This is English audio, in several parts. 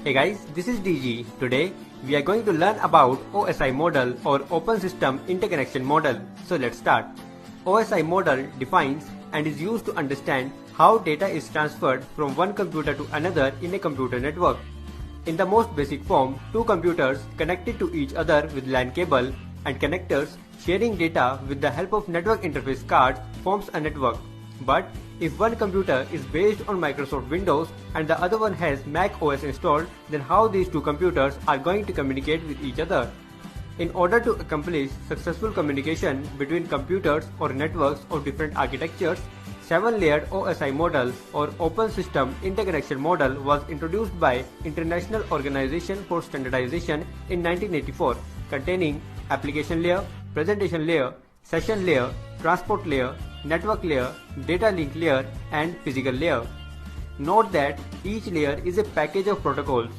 Hey guys, this is DG. Today we are going to learn about OSI model or Open System Interconnection Model. So let's start. OSI model defines and is used to understand how data is transferred from one computer to another in a computer network. In the most basic form, two computers connected to each other with LAN cable and connectors sharing data with the help of network interface cards forms a network. But if one computer is based on Microsoft Windows and the other one has Mac OS installed, then how these two computers are going to communicate with each other? In order to accomplish successful communication between computers or networks of different architectures, 7-layered OSI model or Open System Interconnection Model was introduced by International Organization for Standardization in 1984, containing application layer, presentation layer, session layer, transport layer, network layer, data link layer and physical layer. Note that each layer is a package of protocols.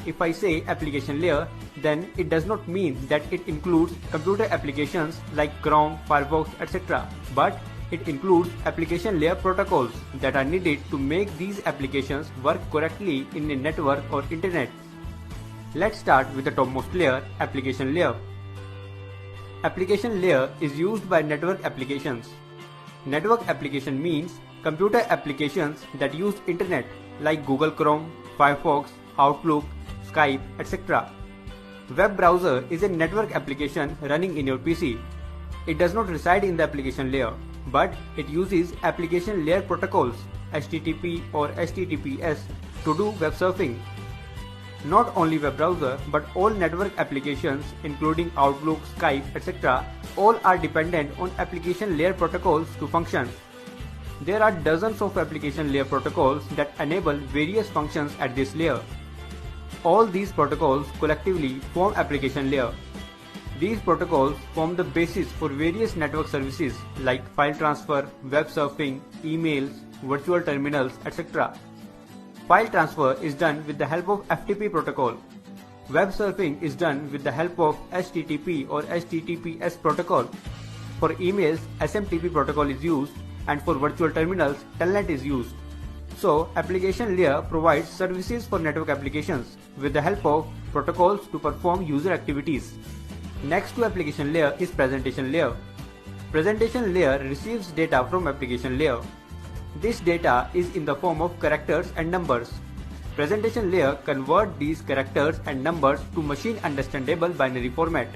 If I say application layer, then it does not mean that it includes computer applications like Chrome, Firefox, etc. But it includes application layer protocols that are needed to make these applications work correctly in a network or internet. Let's start with the topmost layer, application layer. Application layer is used by network applications. Network application means computer applications that use internet like Google Chrome, Firefox, Outlook, Skype, etc. Web browser is a network application running in your PC. It does not reside in the application layer, but it uses application layer protocols HTTP or HTTPS to do web surfing. Not only web browser, but all network applications including Outlook, Skype, etc. all are dependent on application layer protocols to function. There are dozens of application layer protocols that enable various functions at this layer. All these protocols collectively form application layer. These protocols form the basis for various network services like file transfer, web surfing, emails, virtual terminals, etc. File transfer is done with the help of FTP protocol. Web surfing is done with the help of HTTP or HTTPS protocol. For emails, SMTP protocol is used, and for virtual terminals, Telnet is used. So, application layer provides services for network applications with the help of protocols to perform user activities. Next to application layer is presentation layer. Presentation layer receives data from application layer. This data is in the form of characters and numbers. Presentation layer converts these characters and numbers to machine understandable binary format.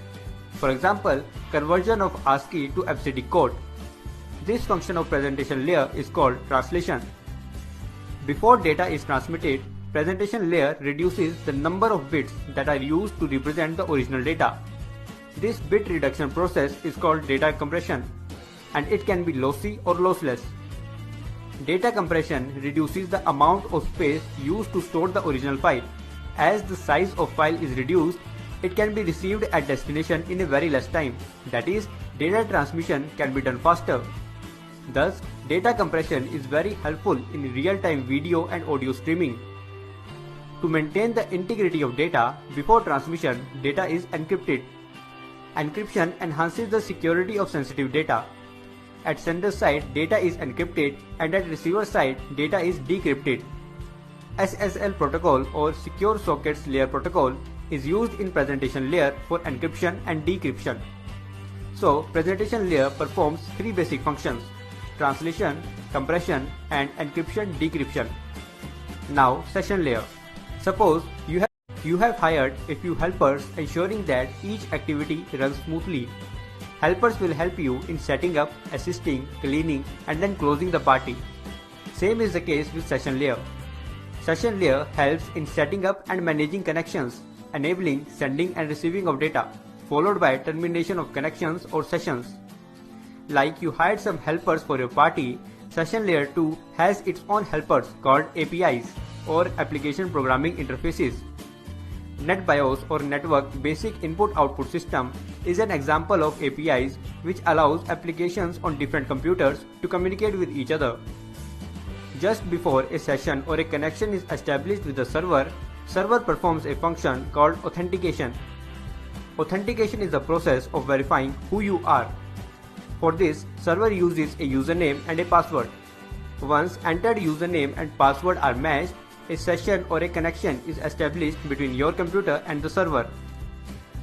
For example, conversion of ASCII to ABCD code. This function of presentation layer is called translation. Before data is transmitted, presentation layer reduces the number of bits that are used to represent the original data. This bit reduction process is called data compression, and it can be lossy or lossless. Data compression reduces the amount of space used to store the original file. As the size of file is reduced, it can be received at destination in a very less time. That is, data transmission can be done faster. Thus, data compression is very helpful in real-time video and audio streaming. To maintain the integrity of data, before transmission, data is encrypted. Encryption enhances the security of sensitive data. At sender side, data is encrypted, and at receiver side, data is decrypted. SSL protocol or Secure Sockets Layer protocol is used in presentation layer for encryption and decryption. So, presentation layer performs three basic functions: translation, compression, and encryption decryption. Now, session layer. Suppose you have hired a few helpers ensuring that each activity runs smoothly. Helpers will help you in setting up, assisting, cleaning, and then closing the party. Same is the case with session layer. Session layer helps in setting up and managing connections, enabling sending and receiving of data, followed by termination of connections or sessions. Like you hired some helpers for your party, session layer 2 has its own helpers called APIs or application programming interfaces. NetBIOS or Network Basic Input-Output System is an example of APIs which allows applications on different computers to communicate with each other. Just before a session or a connection is established with the server performs a function called authentication. Authentication is the process of verifying who you are. For this, server uses a username and a password. Once entered username and password are matched, a session or a connection is established between your computer and the server.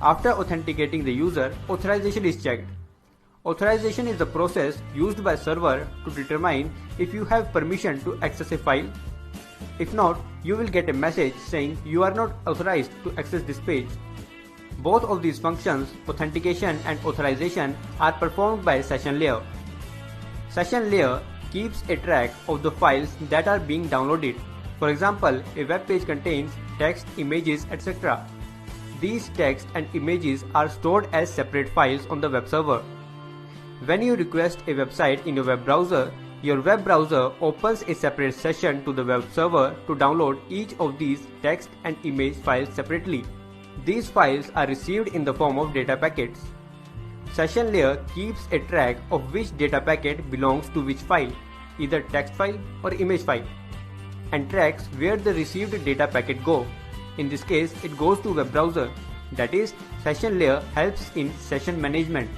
After authenticating the user, authorization is checked. Authorization is the process used by server to determine if you have permission to access a file. If not, you will get a message saying you are not authorized to access this page. Both of these functions, authentication and authorization, are performed by session layer. Session layer keeps a track of the files that are being downloaded. For example, a web page contains text, images, etc. These text and images are stored as separate files on the web server. When you request a website in your web browser, your web browser opens a separate session to the web server to download each of these text and image files separately. These files are received in the form of data packets. Session layer keeps a track of which data packet belongs to which file, either text file or image file, and tracks where the received data packet go. In this case, it goes to web browser. That is, session layer helps in session management.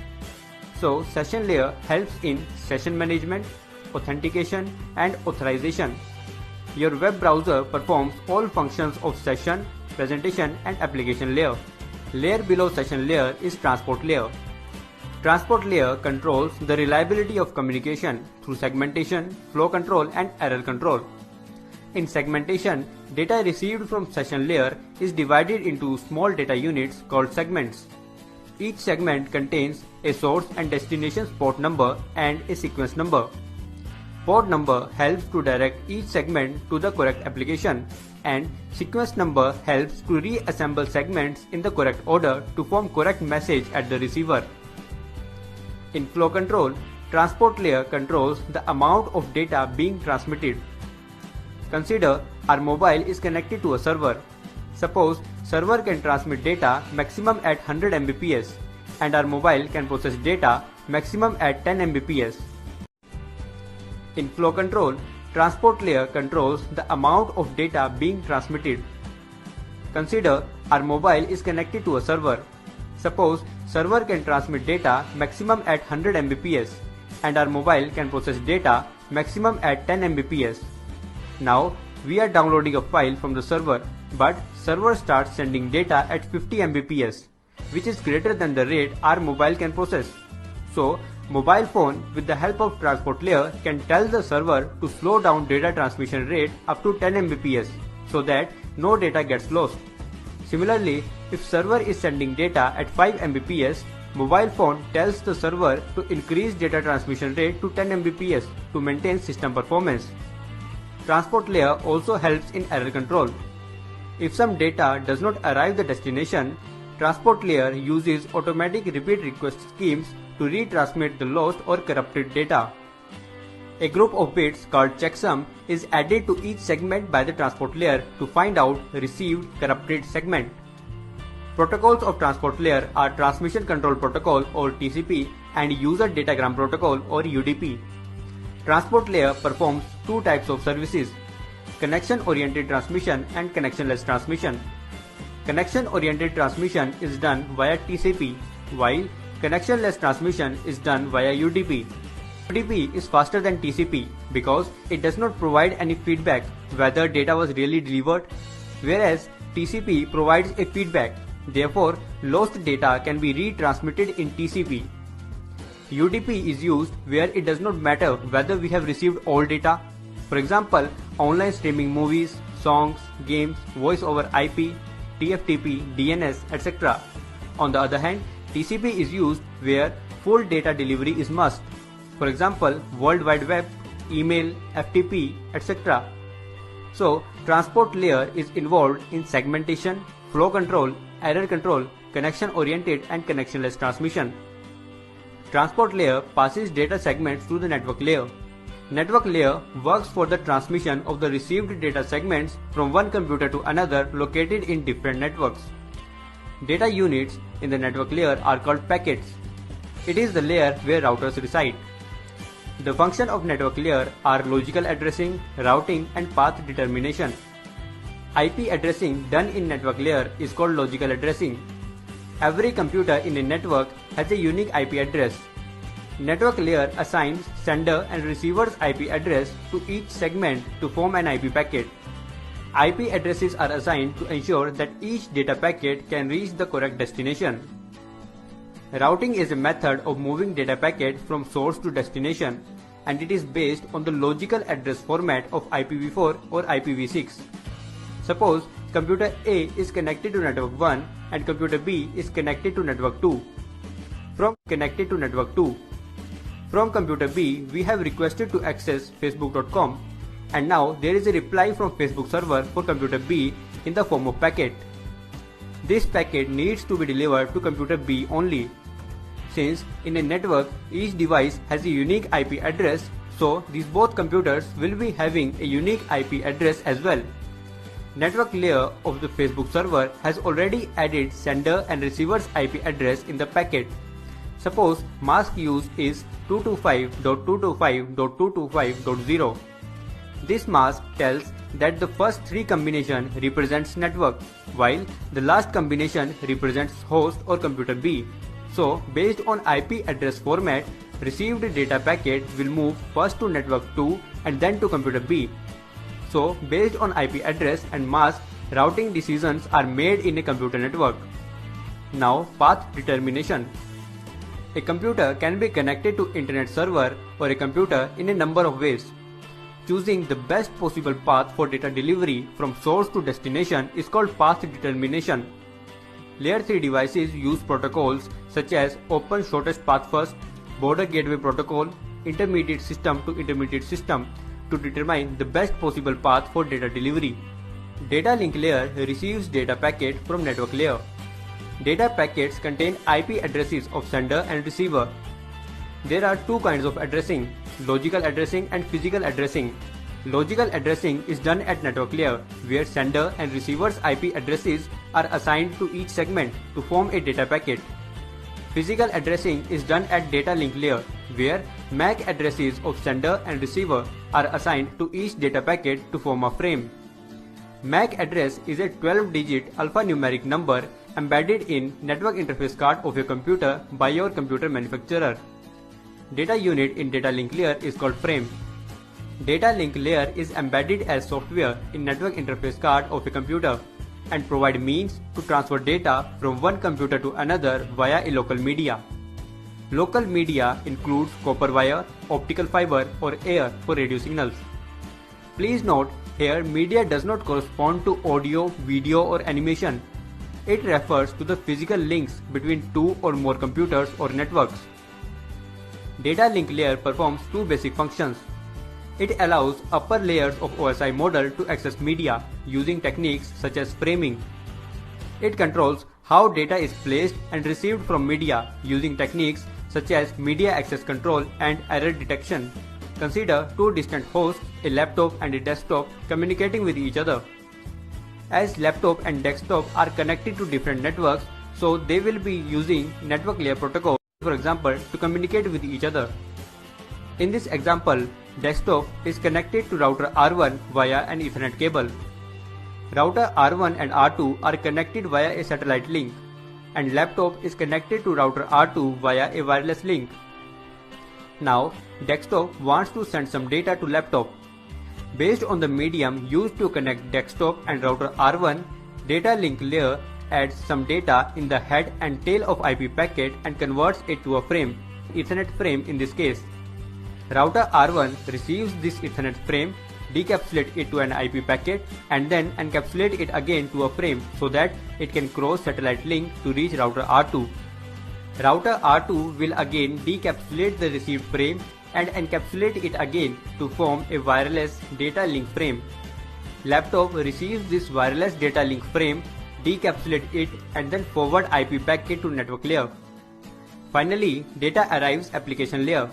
So, session layer helps in session management, authentication and authorization. Your web browser performs all functions of session, presentation and application layer. Layer below session layer is transport layer. Transport layer controls the reliability of communication through segmentation, flow control and error control. In segmentation, data received from session layer is divided into small data units called segments. Each segment contains a source and destination port number and a sequence number. Port number helps to direct each segment to the correct application, and sequence number helps to reassemble segments in the correct order to form correct message at the receiver. In flow control, transport layer controls the amount of data being transmitted. Consider our mobile is connected to a server. Suppose server can transmit data maximum at 100 Mbps and our mobile can process data maximum at 10 Mbps. In flow control, transport layer controls the amount of data being transmitted. Consider our mobile is connected to a server. Suppose server can transmit data maximum at 100 Mbps and our mobile can process data maximum at 10 Mbps. Now we are downloading a file from the server, but server starts sending data at 50 Mbps, which is greater than the rate our mobile can process. So mobile phone with the help of transport layer can tell the server to slow down data transmission rate up to 10 Mbps so that no data gets lost. Similarly, if server is sending data at 5 Mbps, mobile phone tells the server to increase data transmission rate to 10 Mbps to maintain system performance. Transport layer also helps in error control. If some data does not arrive the destination, transport layer uses automatic repeat request schemes to retransmit the lost or corrupted data. A group of bits called checksum is added to each segment by the transport layer to find out received corrupted segment. Protocols of transport layer are Transmission Control Protocol or TCP and User Datagram Protocol or UDP. Transport layer performs two types of services: connection-oriented transmission and connectionless transmission. Connection-oriented transmission is done via TCP, while connectionless transmission is done via UDP. UDP is faster than TCP because it does not provide any feedback whether data was really delivered, whereas TCP provides a feedback. Therefore, lost data can be retransmitted in TCP. UDP is used where it does not matter whether we have received all data. For example, online streaming movies, songs, games, voice over IP, TFTP, DNS, etc. On the other hand, TCP is used where full data delivery is must. For example, World Wide Web, email, FTP, etc. So, transport layer is involved in segmentation, flow control, error control, connection-oriented and connectionless transmission. Transport layer passes data segments to the network layer. Network layer works for the transmission of the received data segments from one computer to another located in different networks. Data units in the network layer are called packets. It is the layer where routers reside. The function of network layer are logical addressing, routing and path determination. IP addressing done in network layer is called logical addressing. Every computer in a network has a unique IP address. Network layer assigns sender and receiver's IP address to each segment to form an IP packet. IP addresses are assigned to ensure that each data packet can reach the correct destination. Routing is a method of moving data packet from source to destination, and it is based on the logical address format of IPv4 or IPv6. Suppose computer A is connected to network 1 and computer B is connected to network 2. From computer B, we have requested to access facebook.com, and now there is a reply from Facebook server for computer B in the form of packet. This packet needs to be delivered to computer B only. Since in a network each device has a unique IP address, so these both computers will be having a unique IP address as well. Network layer of the Facebook server has already added sender and receiver's IP address in the packet. Suppose mask used is 225.225.225.0. This mask tells that the first three combination represents network, while the last combination represents host or computer B. So, based on IP address format, received data packet will move first to network 2 and then to computer B. So, based on IP address and mask, routing decisions are made in a computer network. Now, path determination. A computer can be connected to internet server or a computer in a number of ways. Choosing the best possible path for data delivery from source to destination is called path determination. Layer 3 devices use protocols such as Open Shortest Path First, Border Gateway Protocol, Intermediate System to Intermediate System to determine the best possible path for data delivery. Data link layer receives data packet from network layer. Data packets contain IP addresses of sender and receiver. There are two kinds of addressing, logical addressing and physical addressing. Logical addressing is done at network layer, where sender and receiver's IP addresses are assigned to each segment to form a data packet. Physical addressing is done at data link layer, where MAC addresses of sender and receiver are assigned to each data packet to form a frame. MAC address is a 12-digit alphanumeric number embedded in network interface card of your computer by your computer manufacturer. Data unit in data link layer is called frame. Data link layer is embedded as software in network interface card of a computer and provide means to transfer data from one computer to another via a local media. Local media includes copper wire, optical fiber or air for radio signals. Please note, here media does not correspond to audio, video or animation. It refers to the physical links between two or more computers or networks. Data link layer performs two basic functions. It allows upper layers of OSI model to access media using techniques such as framing. It controls how data is placed and received from media using techniques such as media access control and error detection. Consider two distant hosts, a laptop and a desktop, communicating with each other. As laptop and desktop are connected to different networks, so they will be using network layer protocol, for example, to communicate with each other. In this example, desktop is connected to router R1 via an Ethernet cable. Router R1 and R2 are connected via a satellite link, and laptop is connected to router R2 via a wireless link. Now, desktop wants to send some data to laptop. Based on the medium used to connect desktop and router R1, data link layer adds some data in the head and tail of IP packet and converts it to a frame, Ethernet frame in this case. Router R1 receives this Ethernet frame, decapsulates it to an IP packet and then encapsulates it again to a frame so that it can cross satellite link to reach router R2. Router R2 will again decapsulate the received frame and encapsulate it again to form a wireless data link frame. Laptop receives this wireless data link frame, decapsulate it and then forward IP packet to network layer. Finally, data arrives application layer.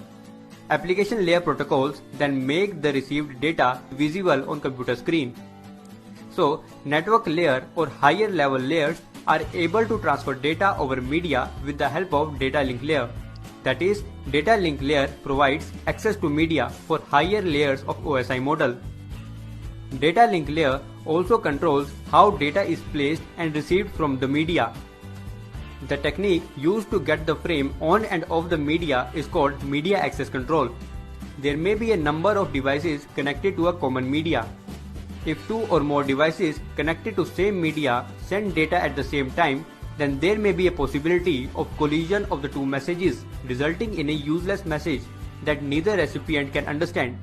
Application layer protocols then make the received data visible on computer screen. So, network layer or higher level layers are able to transfer data over media with the help of data link layer. That is, data link layer provides access to media for higher layers of OSI model. Data link layer also controls how data is placed and received from the media. The technique used to get the frame on and off the media is called media access control. There may be a number of devices connected to a common media. If two or more devices connected to same media send data at the same time, then there may be a possibility of collision of the two messages, resulting in a useless message that neither recipient can understand.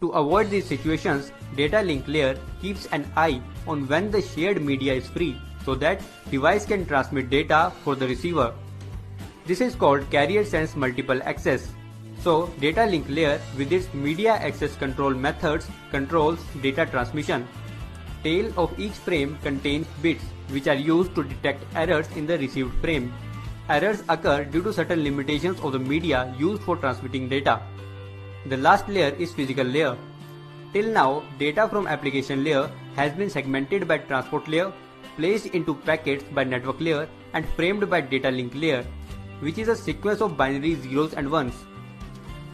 To avoid these situations, data link layer keeps an eye on when the shared media is free, so that device can transmit data for the receiver. This is called carrier sense multiple access. So data link layer with its media access control methods controls data transmission. Tail of each frame contains bits which are used to detect errors in the received frame. Errors occur due to certain limitations of the media used for transmitting data. The last layer is physical layer. Till now, data from application layer has been segmented by transport layer, placed into packets by network layer, and framed by data link layer, which is a sequence of binary zeros and ones.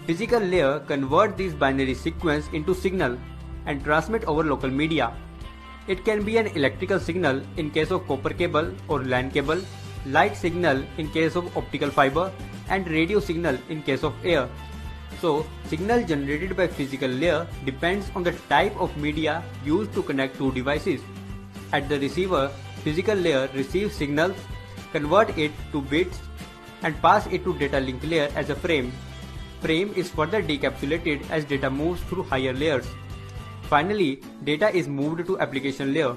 Physical layer converts these binary sequence into signal and transmit over local media. It can be an electrical signal in case of copper cable or LAN cable, light signal in case of optical fiber, and radio signal in case of air. So, signal generated by physical layer depends on the type of media used to connect two devices. At the receiver, physical layer receives signals, convert it to bits, and pass it to data link layer as a frame. Frame is further decapsulated as data moves through higher layers. Finally, data is moved to application layer.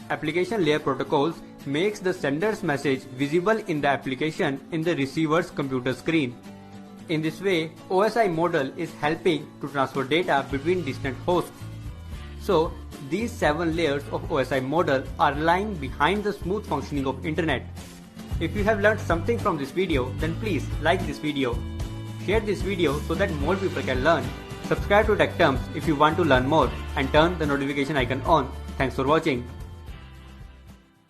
Application layer protocols makes the sender's message visible in the application in the receiver's computer screen. In this way, OSI model is helping to transfer data between distant hosts. So, these 7 layers of OSI model are lying behind the smooth functioning of internet. If you have learned something from this video, then please like this video. Share this video so that more people can learn. Subscribe to TechTerms if you want to learn more and turn the notification icon on. Thanks for watching.